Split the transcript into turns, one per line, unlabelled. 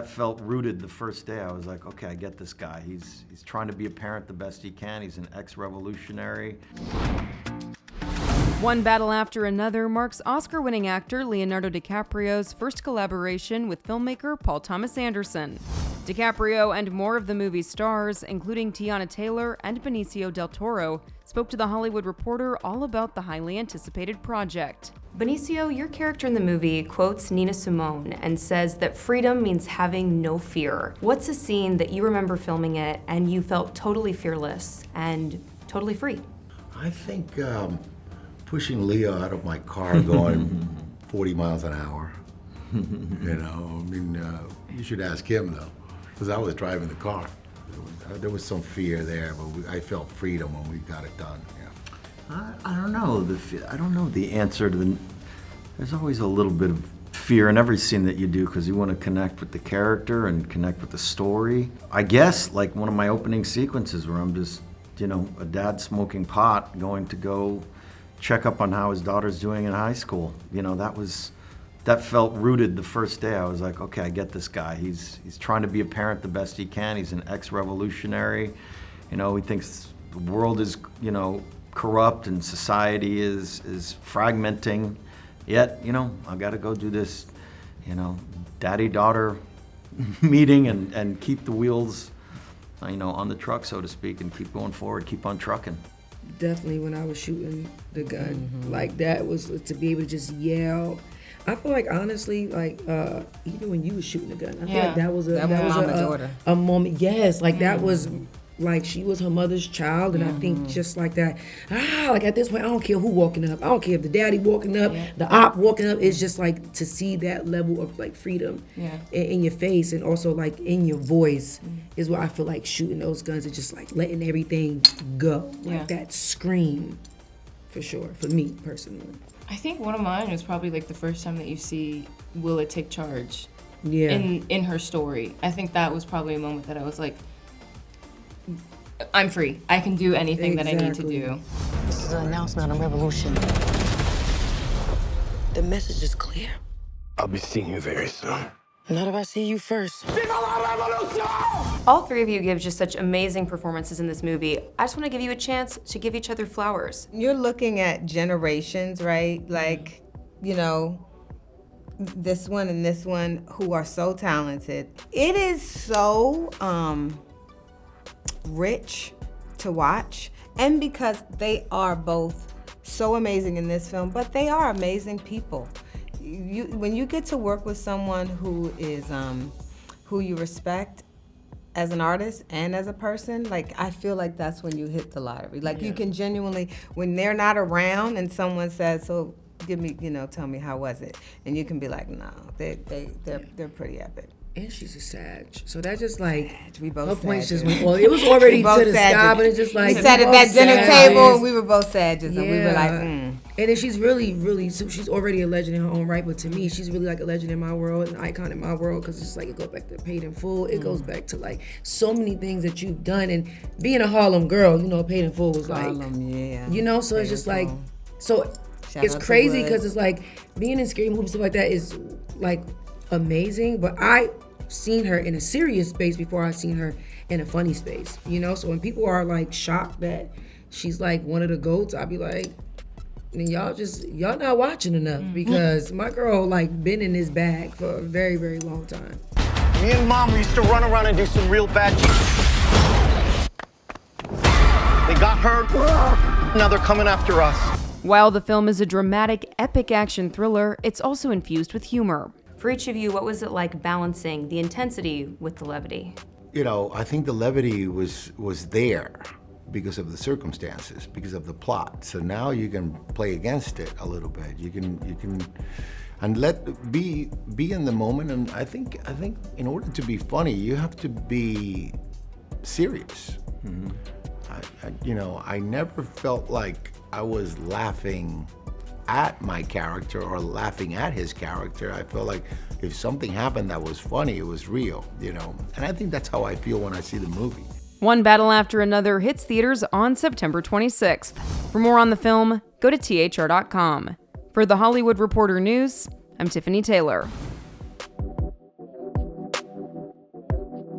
that felt rooted the first day. I was like, okay, I get this guy. He's trying to be a parent the best he can. He's an ex-revolutionary.
One battle after another marks Oscar-winning actor Leonardo DiCaprio's first collaboration with filmmaker Paul Thomas Anderson. DiCaprio and more of the movie's stars, including Teyana Taylor and Benicio del Toro, spoke to The Hollywood Reporter all about the highly anticipated project. Benicio, your character in the movie quotes Nina Simone and says that freedom means having no fear. What's a scene that you remember filming it and you felt totally fearless and totally free?
I think pushing Leo out of my car going 40 miles an hour. You should ask him though, because I was driving the car. There was some fear there, but I felt freedom when we got it done. Yeah.
I don't know. I don't know the answer to the. There's always a little bit of fear in every scene that you do because you want to connect with the character and connect with the story. I guess like one of my opening sequences where I'm just, a dad smoking pot going to go check up on how his daughter's doing in high school. That felt rooted the first day. I was like, okay, I get this guy. He's trying to be a parent the best he can. He's an ex-revolutionary. He thinks the world is, corrupt and society is fragmenting. Yet, I got to go do this, daddy-daughter meeting and keep the wheels, on the truck, so to speak, and keep going forward, keep on trucking.
Definitely when I was shooting the gun, like that was to be able to just yell. I feel like honestly, like even when you was shooting the gun, I feel like that was a moment. Yes, like that was like she was her mother's child, and I think just like that. Like at this point, I don't care who walking up. I don't care if the daddy walking up, the op walking up. It's just like to see that level of like freedom in your face, and also like in your voice is what I feel like shooting those guns is just like letting everything go, like that scream, for sure. For me personally.
I think one of mine was probably like the first time that you see Willa take charge in her story. I think that was probably a moment that I was like, I'm free. I can do anything that I need to do.
This is an announcement on revolution. The message is clear.
I'll be seeing you very soon.
Not if I see you first.
All three of you give just such amazing performances in this movie. I just want to give you a chance to give each other flowers.
You're looking at generations, right? Like, this one and this one who are so talented. It is so rich to watch, and because they are both so amazing in this film, but they are amazing people. When you get to work with someone who is who you respect as an artist and as a person, like I feel like that's when you hit the lottery. Like you can genuinely, when they're not around and someone says, so give me, tell me how was it, and you can be like, no, they're pretty epic.
And she's a Sag, so that just like
we both
her points
Sages.
just went. Well, it was already to the sky, but it's just like
we sat at that dinner table and we were both Sages, and we were like,
And then she's really, so she's already a legend in her own right. But to me, she's really like a legend in my world, an icon in my world, because it's like it goes back to Paid in Full. It goes back to like so many things that you've done, and being a Harlem girl, Paid in Full was like, so it's just like, so it's crazy because it's like being in scary movies stuff like that is like amazing, but I seen her in a serious space before I seen her in a funny space, so when people are like shocked that she's like one of the GOATs, I'll be like, y'all not watching enough, because my girl like been in this bag for a very, very long time.
Me and Mom used to run around and do some real bad shit. They got her, now they're coming after us.
While the film is a dramatic, epic action thriller, it's also infused with humor. For each of you, what was it like balancing the intensity with the levity?
I think the levity was there because of the circumstances, because of the plot. So now you can play against it a little bit. You can and be in the moment. And I think in order to be funny, you have to be serious. I never felt like I was laughing at my character or laughing at his character. I felt like if something happened that was funny, it was real, And I think that's how I feel when I see the movie.
One Battle After Another hits theaters on September 26th. For more on the film, go to THR.com. For The Hollywood Reporter News, I'm Tiffany Taylor.